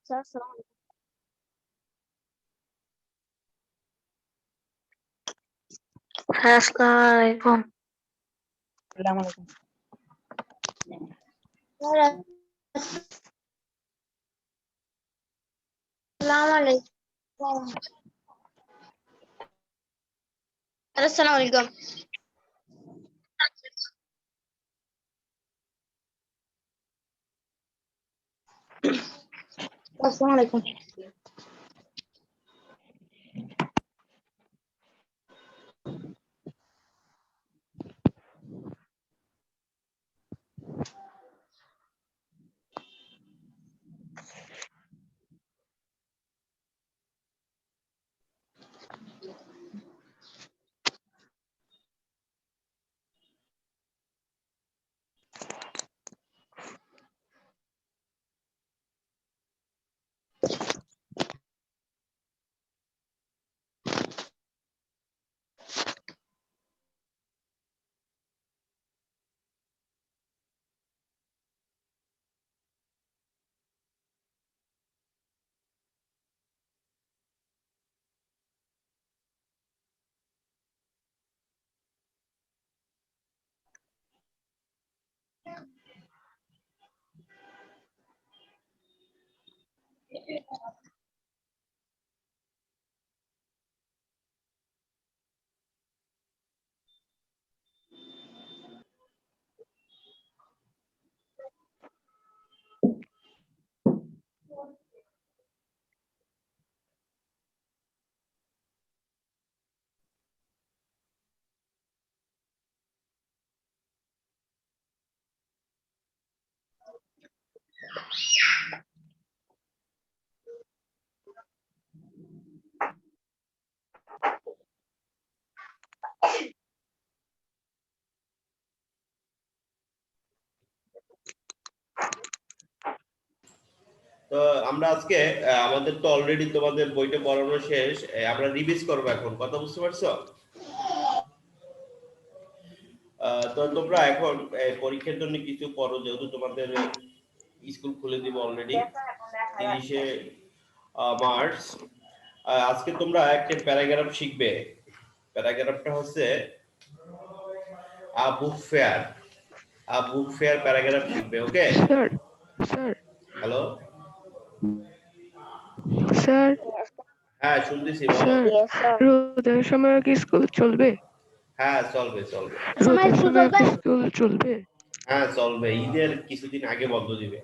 Sir, Assalamu alaikum. السلام عليكم. Assalamu alaikum. Assalamu alaikum. Assalamu alaikum. তো আমরা আজকে আমাদের তো অলরেডি তোমাদের বইটা পড়ানো শেষ, আমরা রিভিজ করব এখন, কথা বুঝতে পারছো? তো তোমরা এখন পরীক্ষার জন্য কিছু পড়ো, যেহেতু তোমাদের স্কুল খুলে দিব অলরেডি 30শে মার্চ। আজকে তোমরা একটা প্যারাগ্রাফ শিখবে। প্যারাগ্রাফটা হচ্ছে বুক ফেয়ার প্যারাগ্রাফ শিখবে। ওকে স্যার হ্যালো স্যার হ্যাঁ শুনতেছি, স্যার রোজার সময় কি স্কুল চলবে? হ্যাঁ চলবে চলবে, রোজার সময় কি স্কুল চলবে? হ্যাঁ চলবে, ঈদের কিছুদিন আগে বন্ধ দিবে।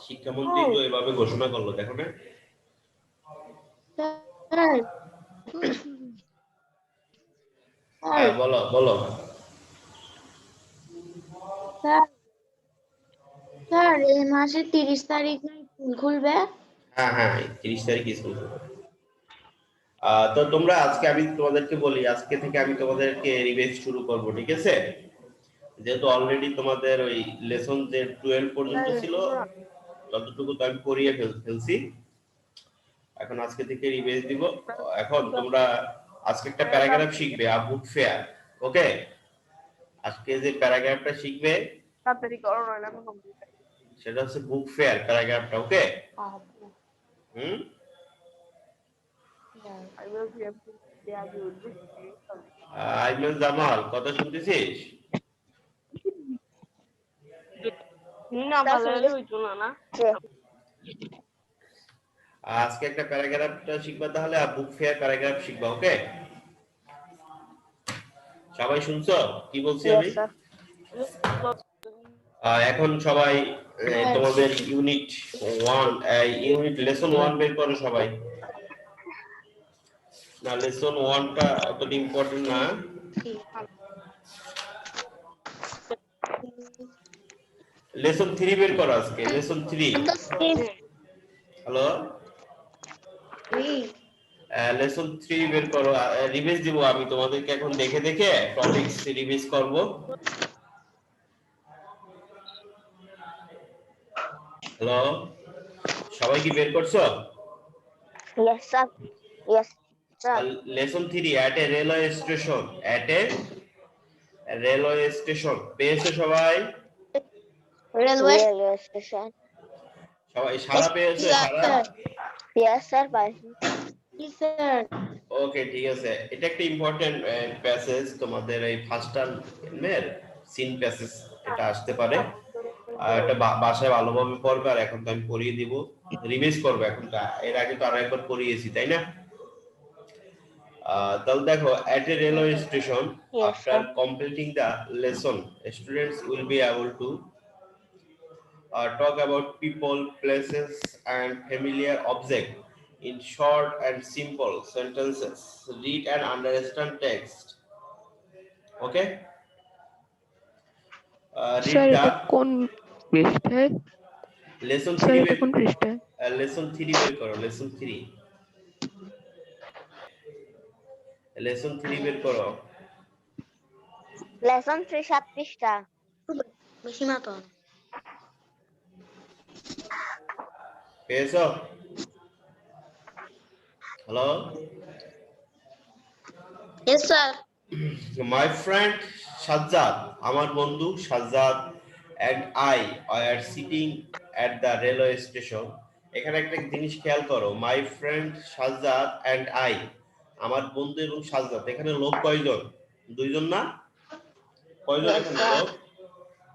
শিক্ষামন্ত্রী তো এভাবে ঘোষণা করলো, দেখো না? হ্যাঁ বলো বলো। স্যার এই মাসের 30 তারিখ স্কুল খুলবে? হ্যাঁ হ্যাঁ 30 তারিখ স্কুল খুলবে। তো তোমরা আজকে আমি তোমাদেরকে বলি, আজকে থেকে আমি তোমাদেরকে রিভাইজ শুরু করব, ঠিক আছে? যেহেতু অলরেডি তোমাদের ওই লেসন যে 12 পর্যন্ত ছিল ততটুকু তো আমি পড়িয়ে ফেলছি, এখন আজকে থেকে রিভাইজ দিব। এখন তোমরা আজকে একটা প্যারাগ্রাফ শিখবে বুক ফেয়ার। ওকে, আজকে যে প্যারাগ্রাফটা শিখবে সেটা হচ্ছে বুক ফেয়ার প্যারাগ্রাফটা। ওকে হুম আইনুল জামাল, কথা শুনতেছিস? আজকে একটা প্যারাগ্রাফটা শিখবা, তাহলে বুক ফেয়ার প্যারাগ্রাফ শিখবা। ওকে সবাই শুনছো কি বলছি আমি? এখন সবাই তোমাদের ইউনিট 1 ইউনিট লেসন 1 বের করো সবাই। না লেসন 1টা অতটা ইম্পর্টেন্ট না, লেসন 3 বের করো আজকে, লেসন 3। হ্যালো লেসন 3 বের করো, রিভাইজ দিব আমি তোমাদেরকে, এখন দেখে দেখে টপিকস রিভাইজ করব। হ্যালো সবাই কি বের করছো? Yes, sir. Yes, sir. Lesson 3 এট এ রেলওয়ে স্টেশন, এট এ রেলওয়ে স্টেশন পেয়েছো সবাই? Railway station. সবাই সারা পেয়েছো? সারা? Yes, sir. Bye. জি স্যার। ওকে, ঠিক আছে। এটা একটা ইম্পর্টেন্ট প্যাসেজ, তোমাদের এই ফার্স্ট টার্মের সিন প্যাসেজ এটা আসতে পারে। আর এটা বাসায় ভালোভাবে পড়বে। আর এখন তো আমি পড়িয়ে দিব, রিভাইজ করবে। এখন তো এর আগে তো আরো একবার পড়িয়েছি, তাই না? তাহলে দেখো, at a railway station, Yes, after sir. completing the lesson, students will be able to talk about people, places, and familiar objects in short and simple sentences. Read and understand text. Okay? Read sir the এটা কোন পৃষ্ঠায়? lesson sir 3 এটা কোন পৃষ্ঠায়? lesson 3 বের করো। lesson 3 বের করো। Lesson 3 7 পৃষ্ঠা। বেশি মাতো। পেয়েছো? Hello? Yes sir. My friend Shahzad, আমার বন্ধু Sajjad and I are sitting at the railway station. এখানে একটা জিনিস খেয়াল করো, my friend Shahzad and I, আমার বন্ধু এবং সাজ্জাদ। এখানে লোক কয়জন? দুইজন না? কয়জন Yes, এখানে sir. লোক?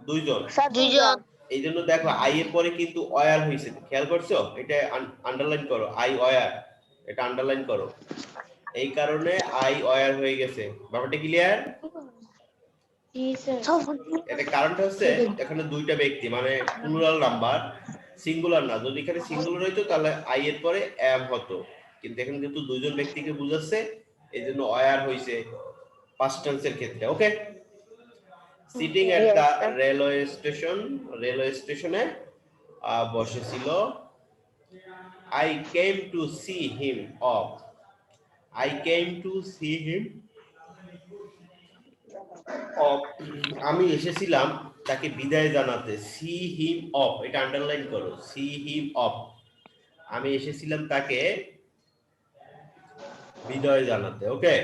দুইজন। Sir, দুইজন। এই জন্য দেখো আই এর পরে কিন্তু অয়ার হয়েছে, খেয়াল করছো? এটা আন্ডারলাইন করো, আই অয়ার, এটা আন্ডারলাইন করো। এই কারণে আই অয়ার হয়ে গেছে। ব্যাপারটা ক্লিয়ার? জি স্যার। এটা কারণটা হচ্ছে এখানে দুইটা ব্যক্তি, মানে প্লুরাল নাম্বার, সিঙ্গুলার না। যদি এখানে সিঙ্গুলার হইতো তাহলে আই এর পরে এম হতো, কিন্তু এখানে যেহেতু দুইজন ব্যক্তিকে বুঝাচ্ছে এই জন্য অয়ার হইছে পাস্ট টেন্সের ক্ষেত্রে। ওকে? সিটিং এট Yes, দা sir. রেলওয়ে স্টেশনে বসেছিল। I came to see him off. I came to see him off. আমি এসেছিলাম তাকে বিদায় জানাতে। See him off, এটা আন্ডারলাইন করো। See him off, আমি এসেছিলাম তাকে বিদায় জানাতে। ওকে?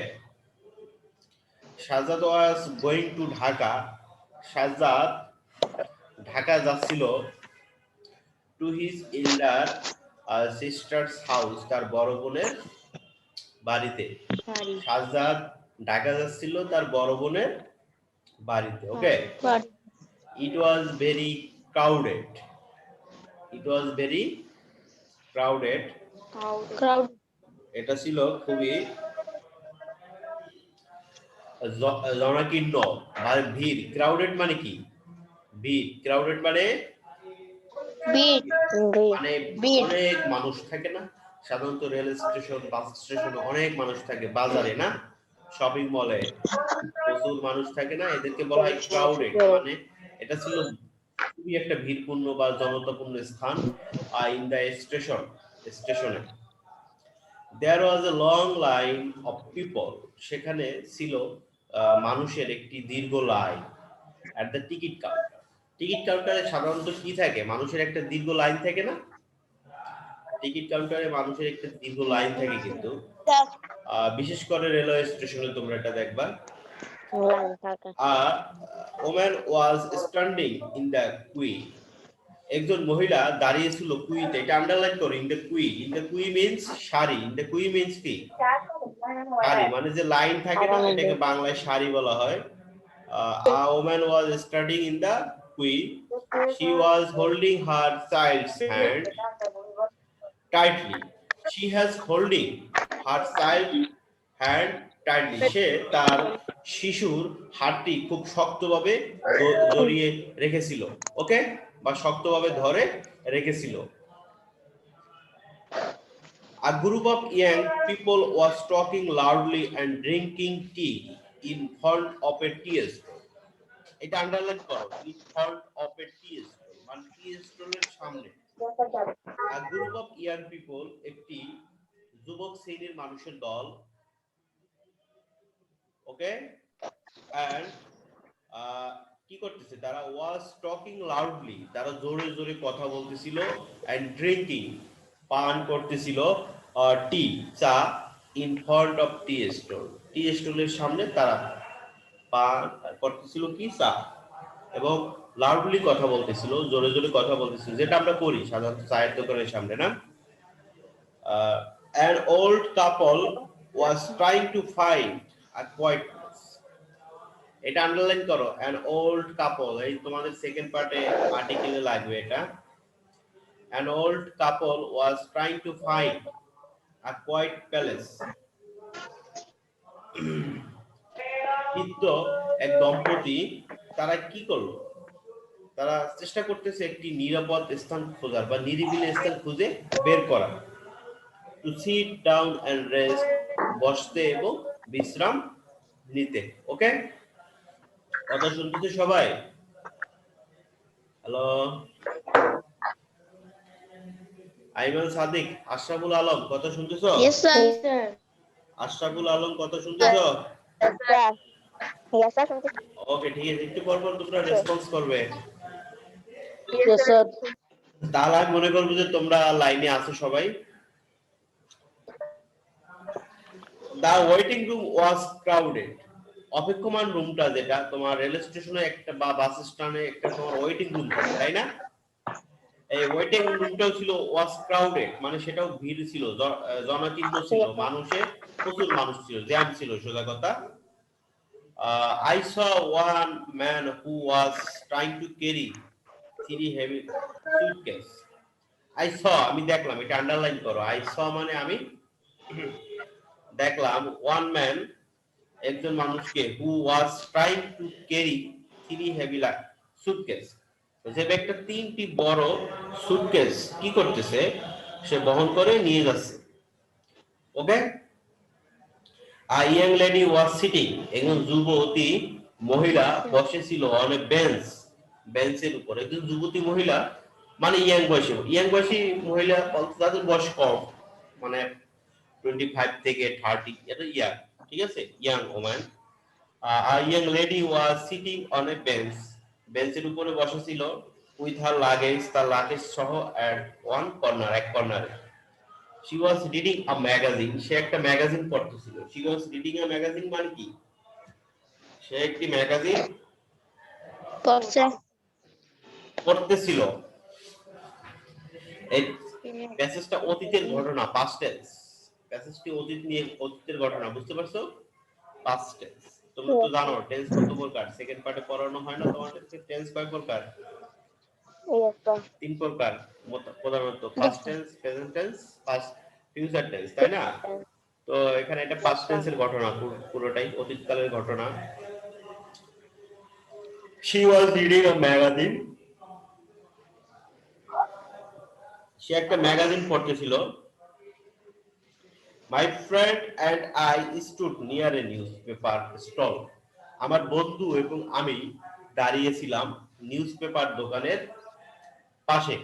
Sajjad was going to Dhaka. Sajjad Dhaka যাচ্ছিল। টু হিজ এল্ডার সিস্টারস হাউস, তার বড় বোনের বাড়িতে। সাজ্জাদ ঢাকা যাচ্ছিল তার বড় বোনের বাড়িতে। Okay? It was very crowded. It was very crowded, এটা ছিল খুবই জনাকীর্ণ বা ভিড়। ক্রাউডেড মানে কি? ভিড়। ক্রাউডেড মানে মানে অনেক মানুষ থাকে না? সাধারণত রেল স্টেশন, বাস স্টেশনে অনেক মানুষ থাকে। বাজারে না, শপিং মলে প্রচুর মানুষ থাকে না, এদেরকে বলা হয় ক্রাউডেড। মানে এটা ছিল খুবই একটা ভিড়পূর্ণ বা জনতাপূর্ণ স্থান। ইন দ্য স্টেশনে there was a long line of people, সেখানে ছিল মানুষের একটি দীর্ঘ লাইন। At the ticket counter, ticket কাউন্টারে সাধারণত কি থাকে? মানুষের একটা দীর্ঘ লাইন থাকে না? টিকিট কাউন্টারে মানুষের একটা দীর্ঘ লাইন থাকে, কিন্তু বিশেষ করে রেলওয়ে স্টেশনে তোমরা এটা দেখবা। Woman was standing in the কুই, একজন মহিলা দাঁড়িয়ে ছিল কুইতে। এটা আন্ডারলাইন করো, ইন দ্য কুই। ইন দ্য কুই মিন্স সারি। ইন দ্য কুই মিন্স কি? সারি, মানে যে লাইন থাকে না, এটাকে বাংলায় সারি বলা হয়। A woman was standing in the queue. She was holding her child's hand tightly. She has holding her child hand tightly. সে তার শিশুর হাতটি খুব শক্তভাবে জড়িয়ে রেখেছিল। ওকে? বা শক্তভাবে ধরে রেখেছিল। A group of young people was talking loudly and drinking tea in front of a tea stall. এটা আন্ডারলাইন করো, in front of a tea stall, মানে টি স্টলের সামনে। A group of young people, একটি যুবক শ্রেণীর মানুষের দল। ওকে? and কি করতেছে তারা? was talking loudly, তারা জোরে জোরে কথা বলতেছিল। and drinking, পান করতেছিল টি, চা, in front of tea stall, টি স্টলের সামনে তারা পান করতেছিল কি? চা। এবং লাউডলি কথা বলতেছিল, জোরে জোরে কথা বলতেছিল, যেটা আমরা করি সাধারণত চায়ের দোকানের সামনে না। An old couple was trying to find a quiet place. এটা আন্ডারলাইন করো, an old couple, এই তোমাদের সেকেন্ড পার্টে আর্টিকেলে লাগবে এটা। An old couple was trying to find a quiet place. কিন্তু এক দম্পতি তারা কি করলো, তারা চেষ্টা করতেছে একটি নিরাপদ স্থান খোঁজার বা নিরিবিলি স্থান খুঁজে বের করা। To sit down and rest, বসতে এবং বিশ্রাম নিতে। ওকে, কথা শুনতেছে সবাই? হ্যালো, আইমান সাদিক, আশরাফুল আলম, কথা শুনতেছো? Yes, sir. আশরাফুল আলম, কথা শুনতেছো? স্যার ইয়েস স্যার শুনতে ওকে, ঠিক আছে, একটু পর পর তোমরা রেসপন্স করবে। ইয়েস স্যার তাহলে আমি মনে করবো যে তোমরা লাইনে আছো সবাই। The waiting room was crowded. অপেক্ষমান রুমটা, যেটা তোমার রেল স্টেশনে একটা বা বাস স্ট্যান্ডে একটা তোমার ওয়েটিং রুম থাকে, তাই না? এই ওয়েটিং রুমটাও ছিল was crowded, মানে সেটাও ভিড় ছিল, জনকীর্ণ ছিল, মানুষে প্রচুর মানুষ ছিল, জ্যাম ছিল, সোজা কথা। I saw one man who was trying to carry 3 heavy suitcase. I saw, আমি দেখলাম, এটা আন্ডারলাইন করো। I saw মানে আমি দেখলাম, one man, একজন মানুষকে, who was trying to carry 3 heavy suitcase, যে ব্যক্তিটা 3টি বড় সুটকেস কি করতেছে, সে বহন করে নিয়ে যাচ্ছে। ওকে, a young lady was sitting, একজন যুবতী মহিলা বসেছিল on a bench, বেঞ্চের উপর। একজন যুবতী মহিলা মানে ইয়াং বয়সী মহিলা, তাদের বয়স কম, মানে 25 থেকে 30, এটা ইয়াং, ঠিক আছে, young woman. A young lady was sitting on a bench, বেঞ্চের উপরে বসেছিল, with her luggage, তার লাগেজ সহ, at one corner, এক কর্নারে। She was reading a magazine, সে একটা magazine পড়তেছিল। She was reading a magazine মানে কি, সে একটি ম্যাগাজিন পড়ছে। পড়তেছিল। এই প্যাসেজটা অতীতের ঘটনা, পাস্ট টেন্স। প্যাসেজটি অতীতের ঘটনা, বুঝতে পারছো? Past tense. তোমরা তো জানো টেন্স কত প্রকার, সেকেন্ড পার্টে পড়ানো হয় না তোমাদেরকে? টেন্স কয় প্রকার? ইয়েস স্যার 3 প্রকার প্রধানত, past tense, present tense, past future tense, তাই না? তো এখানে এটা পাস্ট টেন্সের ঘটনা, পুরোটাই অতীতকালের ঘটনা। She was reading a magazine, সে একটা magazine পড়তেছিল। My friend and I stood near a newspaper stall, আমার বন্ধু এবং আমি দাঁড়িয়েছিলাম নিউজপেপার দোকানের পাশে।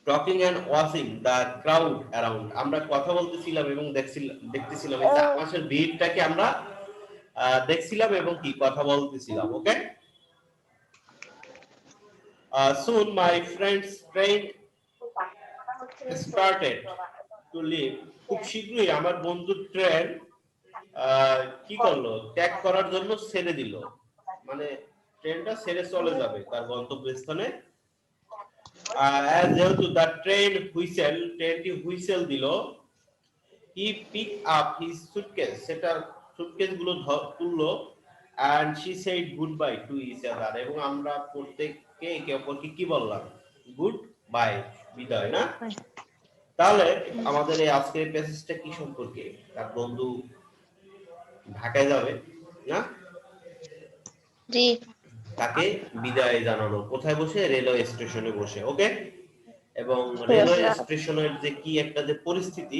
Talking and watching the crowd around, আমরা কথা বলতেছিলাম এবং দেখতেছিলাম এই চারপাশের ভিড়টাকে আমরা দেখছিলাম এবং কি কথা বলতেছিলাম। ওকে, soon my friend's train started to leave, খুব শীঘ্রই আমার বন্ধুর ট্রেন কি করলো, ত্যাগ করার জন্য ছেড়ে দিল, মানে ট্রেনটা ছেড়ে চলে যাবে তার গন্তব্যস্থানে। যেহেতু দ্য ট্রেন হুইসেল, ট্রেনটি হুইসেল দিল, he pick up his suitcase, সেটা সুটকেস গুলো তুললো, and she said goodbye to each other, এবং আমরা প্রত্যেককে একে অপরকে কি বললাম, গুড বাই, বিদায়, না? তাহলে আমাদের এই আজকের প্যাসেজটা কি সম্পর্কে? তার বন্ধু ঢাকায় যাবে না, জি। তাকে বিদায় জানানো, কোথায় বসে? রেলওয়ে স্টেশনে বসে। ওকে, এবং রেলওয়ে স্টেশনের যে কি একটা যে পরিস্থিতি,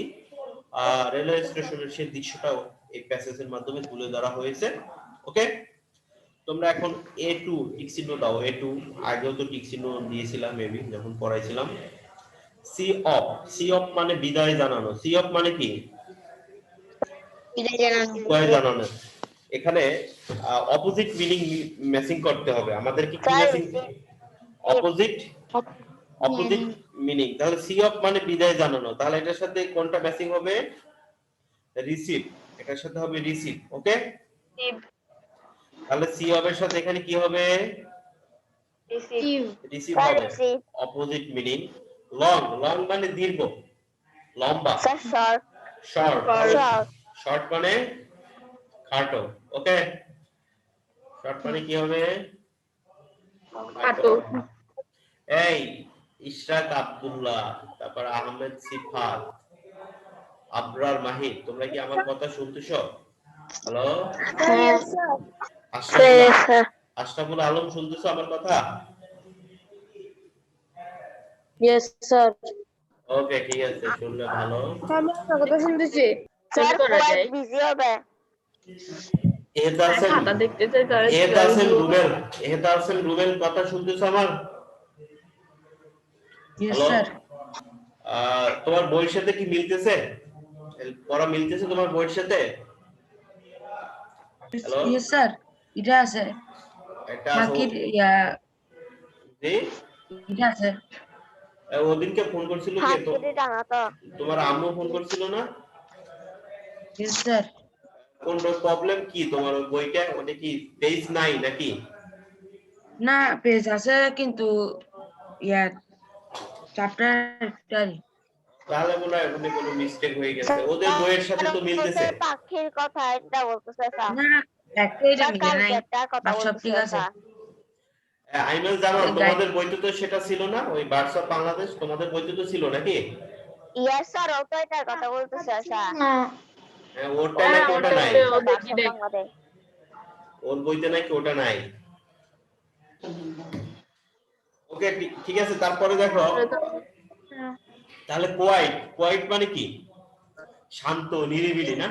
রেলওয়ে স্টেশনের সেই দৃশ্যটাও এই প্যাসেজের মাধ্যমে তুলে ধরা হয়েছে। ওকে, তোমরা এখন A2 টিক চিহ্ন দাও। A2 আগেও তো টিক চিহ্ন দিয়েছিলাম মেবি যখন পড়াইছিলাম। সি অফ মানে বিদায় জানানো। সি অফ মানে কি? বিদায় জানানো। এখানে অপোজিট মিনিং ম্যাচিং করতে হবে আমাদের। কি ম্যাচিং? Opposite meaning. তাহলে সি অফ মানে বিদায় জানানো, তাহলে এটার সাথে কোনটা ম্যাচিং হবে? রিসিভ, এটার সাথে হবে রিসিভ। ওকে, তাহলে সি অফ এর সাথে এখানে কি হবে? রিসিভ রিসিভ স্যার হবে receive opposite meaning long long মানে দীর্ঘ লম্বা sir short short short short মানে খাটো ওকে শর্ট মানে কি হবে খাটো এই ইশরাক আব্দুল্লাহ তারপর আহমেদ সিফাত আবরার মাহিদ তোমরা কি আমার কথা শুনতেছো হ্যালো আশরাফুল আলম শুনতেছো আমার কথা ইয়েস স্যার ওকে ঠিক আছে শুনলে ভালো আমি আপনার কথা শুনতেছি স্যার করা কোয়াইট যায় বিজি হবে এহদাসেন খাতা দেখতে চাই তার এহদাসেন রুবেল কথা শুনতেছো আমার Yes, হ্যালো sir. তোমার বইয়ের সাথে কি মিলতেছে পড়া মিলতেছে তোমার বইয়ের সাথে হ্যালো Yes, sir. এটা আছে এটা বাকি জি এটা আছে ওদিনকে ফোন করছিল কে হাত কেটে টানা তো তোমার আম্মু ফোন করছিল না Yes, sir. কোন প্রবলেম কি তোমার ওই বইটা ওটা কি পেজ নাই নাকি না পেজ আছে কিন্তু চ্যাপ্টার তাহলে মনে হয় ওখানে কোনো মিস্টেক হয়ে গেছে ওদের বইয়ের সাথে তো মিলতেছে পাখির কথা এটা বলতেছে স্যার না একটাই এটা মিলে নাই কালকেরটার কথা বাকি সব ঠিক বলতেছে আছে স্যার আইমেল জামান তোমাদের বইতে তো সেটা ছিল না ওই বার্ডস অফ বাংলাদেশ তোমাদের বইতে তো ছিল নাকি ইয়েস স্যার ও তো এটার কথা বলতেছে স্যার ওটা নাকি ওটা নাই বাংলাদেশ ওর বইতে নাকি ওটা নাই ওকে ঠিক আছে তারপরে দেখো তাহলে কোয়াইট কোয়াইট মানে কি শান্ত নিরিবিলি না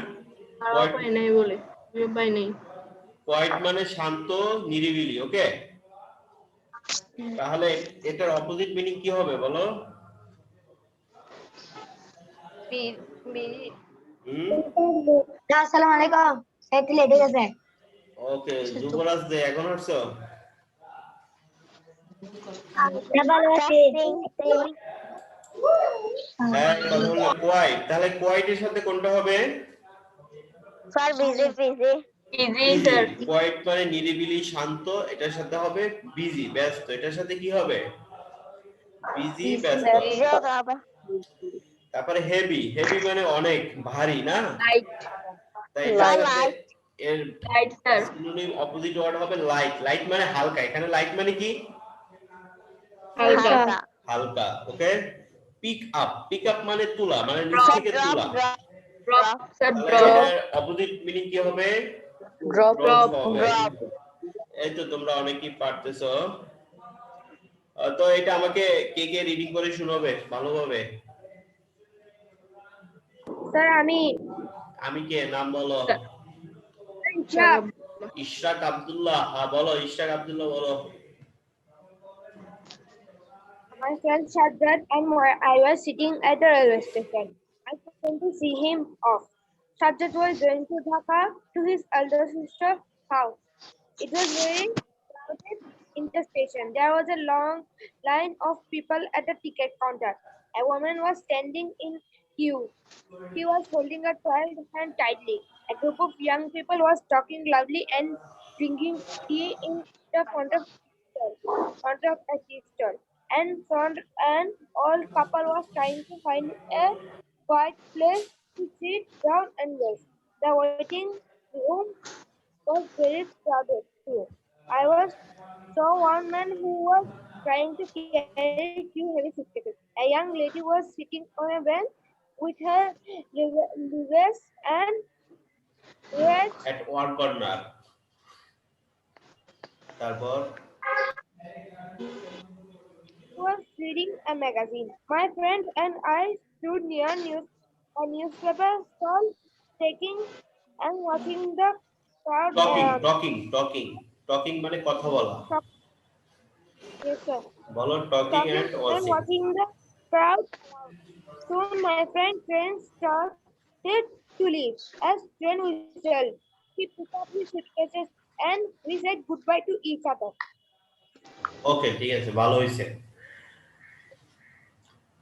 পাই নাই বলে পাই নাই কোয়াইট মানে শান্ত নিরিবিলি ওকে তাহলে এটার অপোজিট মিনিং কি হবে বলো আসসালামু আলাইকুম একটু লেট হয়ে গেছে ওকে যুবরাজ দে এখন আসছো ভালো আছি হ্যাঁ কথা হলো কোয়াইট তাহলে কোয়াইটের সাথে কোনটা হবে sir busy busy easy sir quiet মানে নিরিবিলি শান্ত এটার সাথে হবে বিজি ব্যস্ত এটার সাথে কি হবে বিজি ব্যস্ত তারপরে হেভি হেভি মানে অনেক ভারী না লাইট তাই এটার সাথে এর light sir synonym opposite word হবে লাইট লাইট মানে হালকা এখানে লাইট মানে কি হালকা হালকা ওকে পিক আপ মানে তোলা মানে নিচ থেকে তোলা ড্রপ স্যার অপোজিট মিনিং কি হবে ড্রপ হবে। এই তো তোমরা অনেকেই পারতেছো তো এটা আমাকে কে কে রিডিং করে শোনাবে ভালোভাবে স্যার আমি কে নাম বলো ইশরাক আব্দুল্লাহ হ্যাঁ বলো ইশরাক আব্দুল্লাহ বলো My friend Shadrat and I was sitting at the railway station. I went to see him off. Shadrat was going to Dhaka to his elder sister's house. It was very crowded in the station. There was a long line of people at the ticket counter. A woman was standing in queue. She was holding a child's hand tightly. A group of young people was talking loudly and drinking tea in the front of a tea stall. And old couple was trying to find a quiet place to sit down and rest. The waiting room was very crowded too. I saw one man who was trying to carry two heavy suitcases. A young lady was sitting on a bench with her luggage and red at one corner তারপর was reading a magazine. My friend and I stood near a newspaper stall, taking and watching the crowd. Talking মানে কথা বলা Yes, sir. বলো talking and And watching the crowd. Soon my train started to leave. As train whistled, he picked up his suitcases and we said goodbye to each other. ওকে ঠিক আছে ভালো হইছে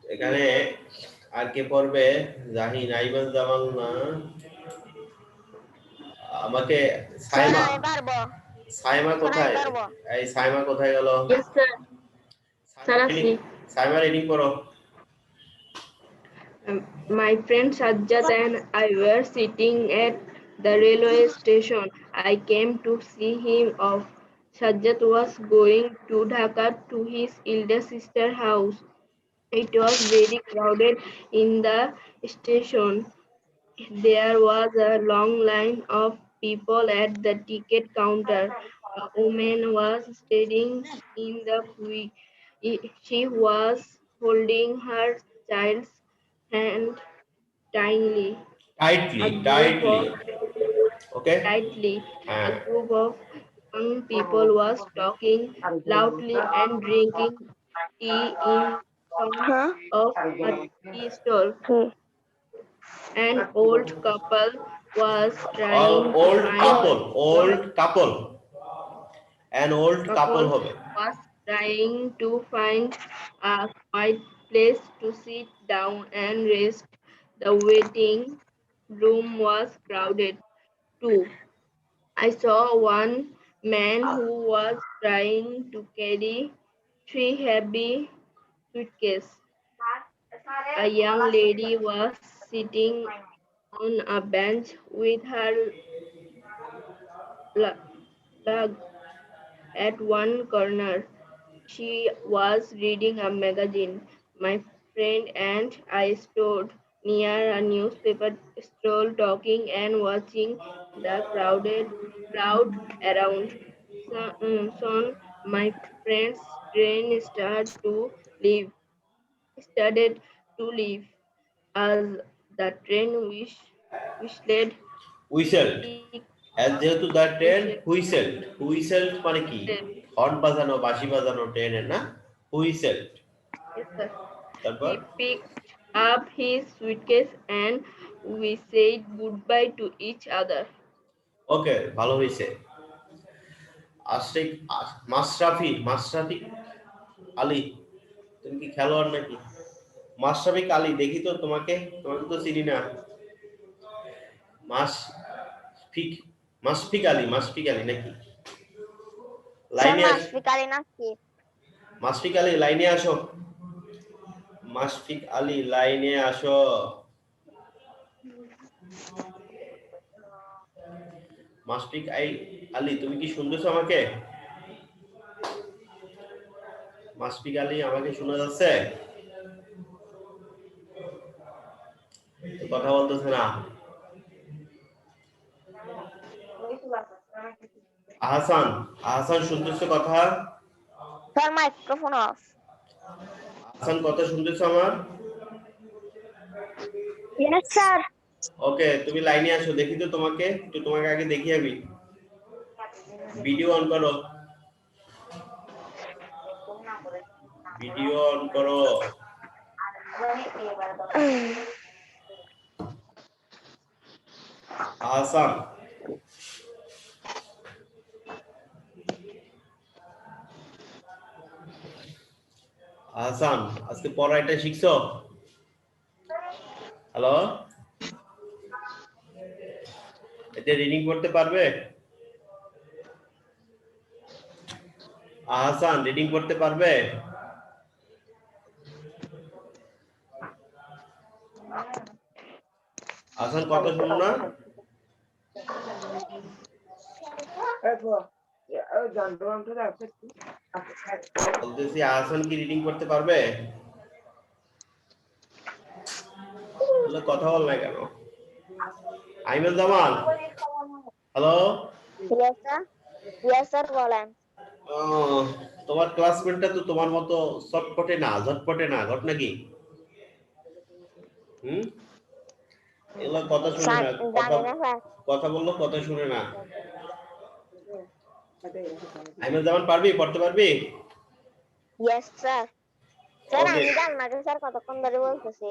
এখানে আর কে পড়বে জাহিন আইমান জামাল না আমাকে সাইমা কোথায়? পারবো। এই সাইমা কোথায় গেল? Yes, sir. Sir, আসি। সাইমা রিডিং করো। My friend Sajjad and I were sitting at the railway station. I came to see him off. Sajjad was going to Dhaka to his elder sister's house. It was very crowded in the station. There was a long line of people at the ticket counter. A woman was standing in the queue. She was holding her child's hand tightly. A group of okay tightly. হ্যাঁ A group of young people was talking loudly and drinking tea in front of a tea stall. An old couple was trying to old find couple an old couple হবে was trying to find a quiet place to sit down and rest. The waiting room was crowded too. I saw one man who was trying to carry 3 heavy suitcases. A young lady was sitting on a bench with her lug at one corner. She was reading a magazine. My friend and I stood near a newspaper stall talking and watching the crowd around. Soon my friend's train started to leave. As the train whistled, হুইসেলড he age যেহেতু the train whistled. হুইসেলড মানে কি horn বাজানো বাঁশি বাজানো ট্রেনের না হুইসেলড Yes, sir. তারপর He picked up his suitcase and we said goodbye to each other. ওকে ভালো হইছে আশিক মাশরাফি আলী তুমি কি খেলোয়াড় নাকি মাশরাফি আলী দেখি তো তোমাকে তো চিনি না মাশফিক আলী নাকি লাইনে মাশফিক আলী লাইনে আসো মাশফিক আলী লাইনে আসো মাশফিক আলী তুমি কি শুনতেছো আমাকে মাশফিক আলী আমাকে শোনা যাচ্ছে কথা বলতেছে না আহসান শুনতেছো কথা স্যার মাইক্রোফোন অফ আহসান কথা শুনতেছো আমার ইয়েস স্যার ওকে তুমি লাইনে আসো দেখি তো তোমাকে আগে দেখি আমি ভিডিও অন করো আহসান আজকে পড়াটা শিখছো হ্যালো এটা রিডিং করতে পারবে আহসান রিডিং করতে পারবে আহসান কথা শুনো না বলতেছি আহসান কি রিডিং করতে পারবে কথা বল না কেন আইমান জামান হ্যালো ইয়েস স্যার বলেন তোমার ক্লাসমেটটা তো তোমার মতো ঝটপটে না ঘটনা কি এগুলো কথা শুনে না কথা বললো কথা শুনে না আইমান জামান পড়তে পারবি ইয়েস স্যার স্যার আমি জানি না স্যার কতক্ষণ ধরে বলতেছি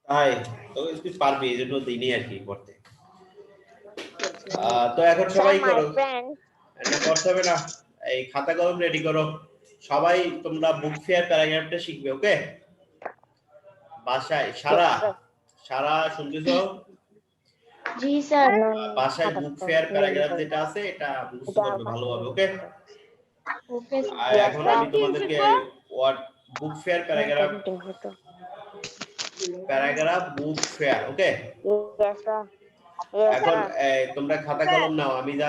তাই তো তুই পারবি এই জন্য দিনই আর কি পড়তে তো এখন সবাই করো এটা করতে হবে না এই খাতা কলম রেডি করো সবাই তোমরা বুক ফেয়ার প্যারাগ্রাফটা শিখবে ওকে বাসায় সারা শুনতেছো জি স্যার। বাসায় বুক ফেয়ার প্যারাগ্রাফ যেটা আছে এটা মুখস্থ করবে ভালোভাবে, ওকে? ওকে আর Yes, এখন sir. আমি তোমাদেরকে word book fair paragraph book fair, okay? Yes, sir. Yes, এখন sir. তোমরা খাতা কলম নাও, আমি যা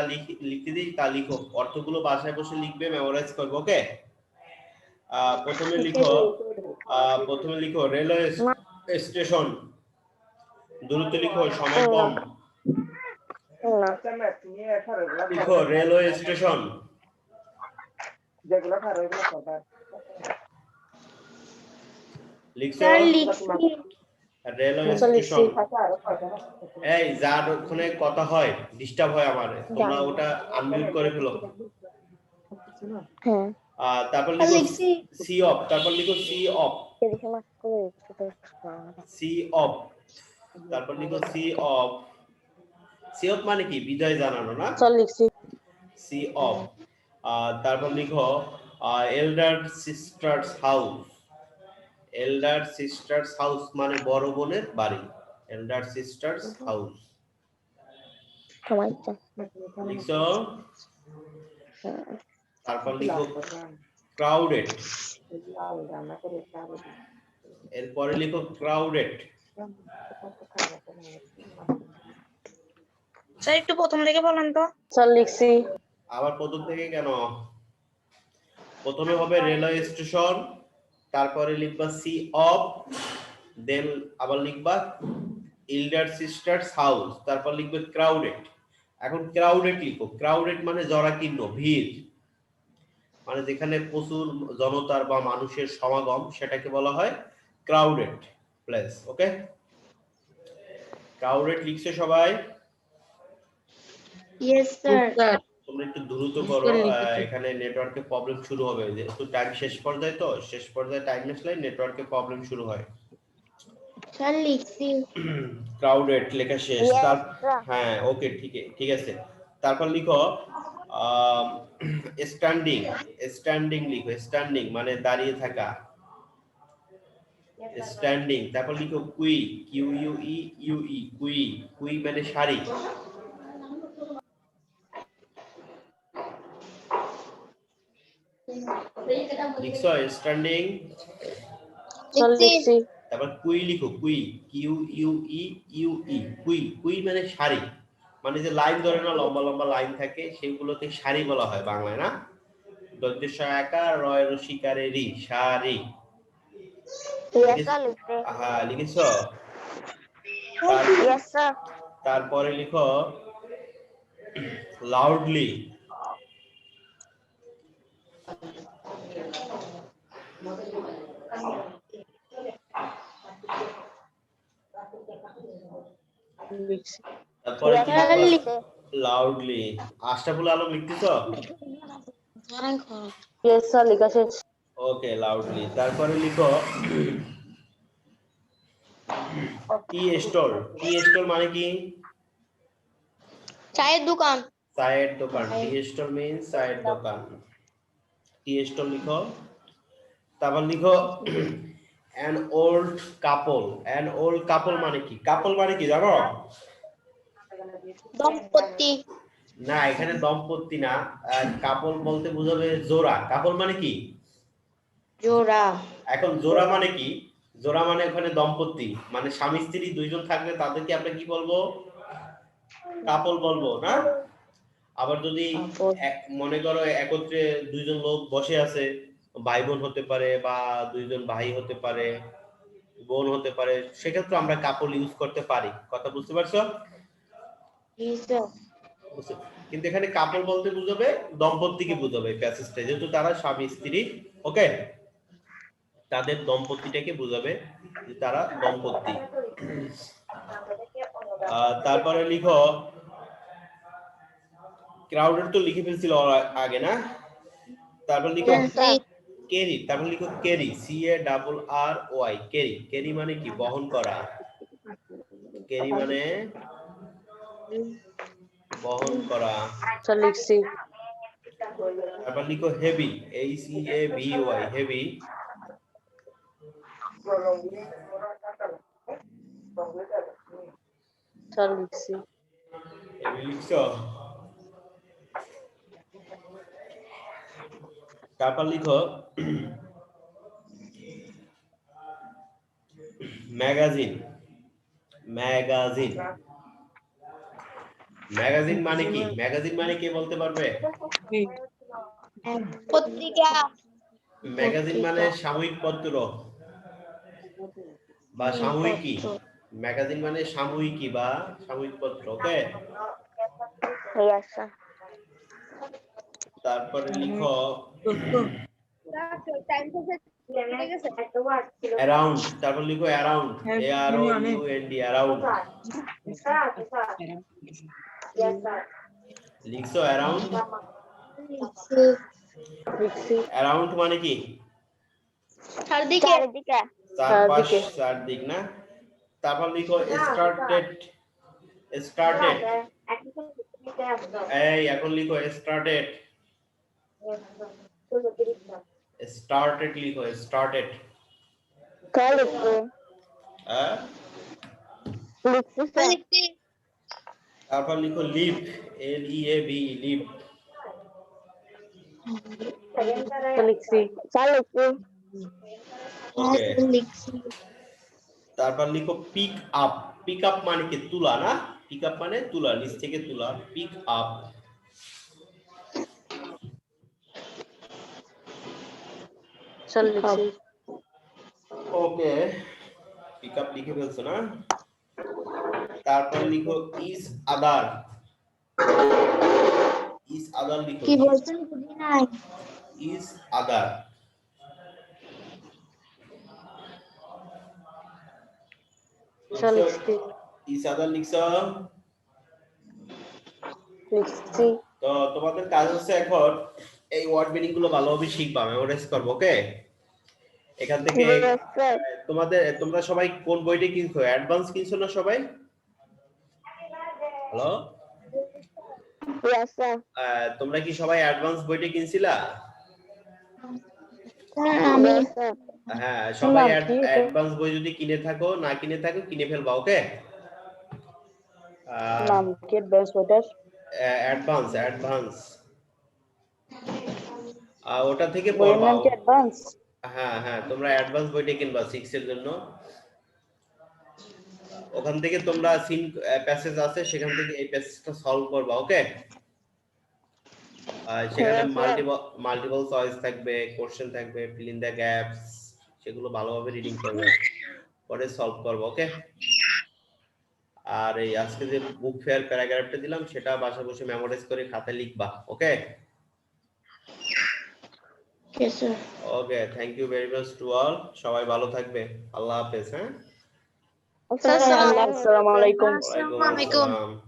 লিখতে দিই তা লিখো, অর্থগুলো বাসায় বসে লিখবে, মেমোরাইজ করবে, ওকে? প্রথমে লিখো রেলওয়ে স্টেশন, দূরত্ব লিখো সময় কম, No. লিখো রেলওয়ে স্টেশন, লিখছো স্যার লিখছি। Railway station. এই যার ওখানে কথা হয় ডিস্টার্ব হয় আমার, তোমরা ওটা আনমিউট করে ফেলো। হ্যাঁ। তারপর স্যার লিখো লিখছি। সি অফ, তারপর লিখো সি অফ, সি অফ, তারপর লিখো সি অফ। সি অফ মানে কি? বিদায় জানানো না? See off. তারপর লিখো elder sister's house, elder sister's house মানে বড় বোনের বাড়ি, এল্ডার সিস্টার্স হাউস লিখছো। তারপর লিখো ক্রাউডেড, এরপরে লিখো ক্রাউডেড। স্যার একটু প্রথম থেকে বলেন তো। আবার প্রথম থেকে কেন? প্রথমে হবে রেলওয়ে স্টেশন, তারপরে লিখবা সি অফ, দেন আবার লিখবা এল্ডার সিস্টার্স হাউস, তারপর লিখবে ক্রাউডেড। এখন ক্রাউডেড লিখো, ক্রাউডেড মানে জরাকীর্ণ, ভিড়, মানে যেখানে প্রচুর জনতার বা মানুষের সমাগম, সেটাকে বলা হয় ক্রাউডেড প্লেস, ওকে? ক্রাউডেড লিখছে সবাই? Yes sir. স্যার তোমরা একটু দ্রুত করো, এখানে নেটওয়ার্কের প্রবলেম শুরু হবে, যেহেতু টাইম শেষ পর্যায়ে, তো শেষ পর্যায়ে টাইম আসলে নেটওয়ার্কের প্রবলেম শুরু হয়। স্যার লিখছি। ক্রাউডেড লেখা শেষ, Yes, তার sir. হ্যাঁ ওকে, ঠিক আছে। তারপর লিখো স্ট্যান্ডিং, স্ট্যান্ডিং লিখো, স্ট্যান্ডিং মানে দাঁড়িয়ে থাকা, স্ট্যান্ডিং। তারপর লিখো queue, Q U E U E, queue, queue মানে শাড়ি, লিখছো স্ট্যান্ডিং। লিখছি। তারপর কুই লিখো, queue, Q U E U E, queue, queue মানে শাড়ি, মানে যে লাইন ধরে না, লম্বা লম্বা লাইন থাকে, সেগুলোকে শাড়ি বলা হয় বাংলায়, না? দৈর্ঘ্য সহায়কার রয় রসিকারে রি, শাড়ি। Yes, sir. Listen. হ্যাঁ লিখেছো? Yes, sir. তারপরে লিখো লাউডলি, তারপরে Yes, কি sir. লিখবা? Listen. লাউডলি। আশরাফুল আলম লিখতেছো? Yes, sir. Listen. Okay, loudly. তারপরে লিখো টি স্টল, টি স্টল মানে কি? চায়ের দোকান। চায়ের দোকান, টি স্টল মিন্স চায়ের দোকান, টি স্টল লিখো। তারপর লিখো an old couple, an old couple মানে কি? কাপল মানে কি জানো? দম্পতি। না, এখানে দম্পতি না, কাপল বলতে বোঝাবে জোড়া। কাপল মানে কি? জোড়া। এখন জোড়া মানে কি? জোড়া মানে ওখানে দম্পতি, মানে স্বামী স্ত্রী দুইজন থাকলে তাদেরকে আমরা কি বলবো? কাপল বলবো, না? আবার যদি মনে করো একত্রে দুইজন লোক বসে আছে, ভাই বোন হতে পারে বা দুইজন ভাই হতে পারে, বোন হতে পারে, সেক্ষেত্রে আমরা কাপল ইউজ করতে পারি। কথা বুঝতে পারছো? কিন্তু এখানে কাপল বলতে বুঝাবে দম্পতিকে বুঝাবে প্যাসেজটা, যেহেতু তারা স্বামী স্ত্রী, ওকে? তাদের দম্পতিটাকে বুঝাবে যে তারা দম্পতি। তারপরে লিখো ক্রাউডেড, তো লিখে ফেলছিল আগে, না? তারপর লিখো ক্যারি, তারপর লিখো carry, C A double R Y, carry. Carry মানে কি? বহন করা, ক্যারি মানে বহন করা। তারপর লিখো heavy, H E A V Y, heavy. লিখছো তারপর লিখো ম্যাগাজিন ম্যাগাজিন ম্যাগাজিন মানে কি ম্যাগাজিন মানে কে বলতে পারবে পত্রিকা ম্যাগাজিন মানে সাময়িক পত্র বা সাময়িকী ম্যাগাজিন মানে সাময়িকী বা সাময়িক পত্র ওকে yes sir তারপরে লিখো Time to set. অ্যারাউন্ড তারপর লিখো around A R O U N D around লিখছো অ্যারাউন্ড অ্যারাউন্ড মানে কি চারিদিকে চারপাশ চারদিক না তারপর লিখো স্টার্টেড স্টার্টেড এই এখন লিখো স্টার্টেড স্টার্টেড লিখো স্টার্টেড হ্যাঁ তারপর লিখো leave L E A V leave ওকে তারপর লিখো পিক আপ পিক আপ মানে কি তুলা না পিক আপ মানে তুলা নিচ থেকে তুলা pick up okay pick up লিখে ফেলছো না তারপর লিখো ইজ আদার ইজ আদার লিখো কি বলছেন বুঝি নাই ইজ আদার ইজ আদার লিখছো তো তোমাদের কাজ হচ্ছে এখন এই ওয়ার্ড মিনিং গুলো ভালোভাবে শিখবা মেমোরাইজ করবে ওকে এখান থেকে তোমরা সবাই কোন বইটা কিনছো অ্যাডভান্স কিনছো না সবাই হ্যালো yes sir তোমরা কি সবাই অ্যাডভান্স বইটা কিনছিলা আমি হ্যাঁ সবাই অ্যাডভান্স বই যদি কিনে থাকো না কিনে থাকো কিনে ফেলবা ওকে নাম কি অ্যাডভান্স বইটার অ্যাডভান্স অ্যাডভান্স ওটা থেকে বইয়ের পড়বা নাম কি অ্যাডভান্স হ্যাঁ হ্যাঁ তোমরা অ্যাডভান্স বইটা কিনবা 6 এর জন্য ওখান থেকে তোমরা সিন প্যাসেজ আছে সেখান থেকে এই প্যাসেজটা সলভ করবা ওকে সেখানে মাল্টিপল চয়েস থাকবে কোশ্চেন থাকবে ফিল ইন দ্য গ্যাপস সেগুলো ভালোভাবে রিডিং করবে পরে সলভ করবে ওকে আর এই আজকে যে বুক ফেয়ার প্যারাগ্রাফটা দিলাম সেটা বাসায় বসে মেমোরাইজ করে খাতায় লিখবা okay yes sir okay thank you very much to all সবাই ভালো থাকবে আল্লাহ হাফেজ হ্যাঁ আসসালামু আলাইকুম ওয়া আলাইকুম আসসালাম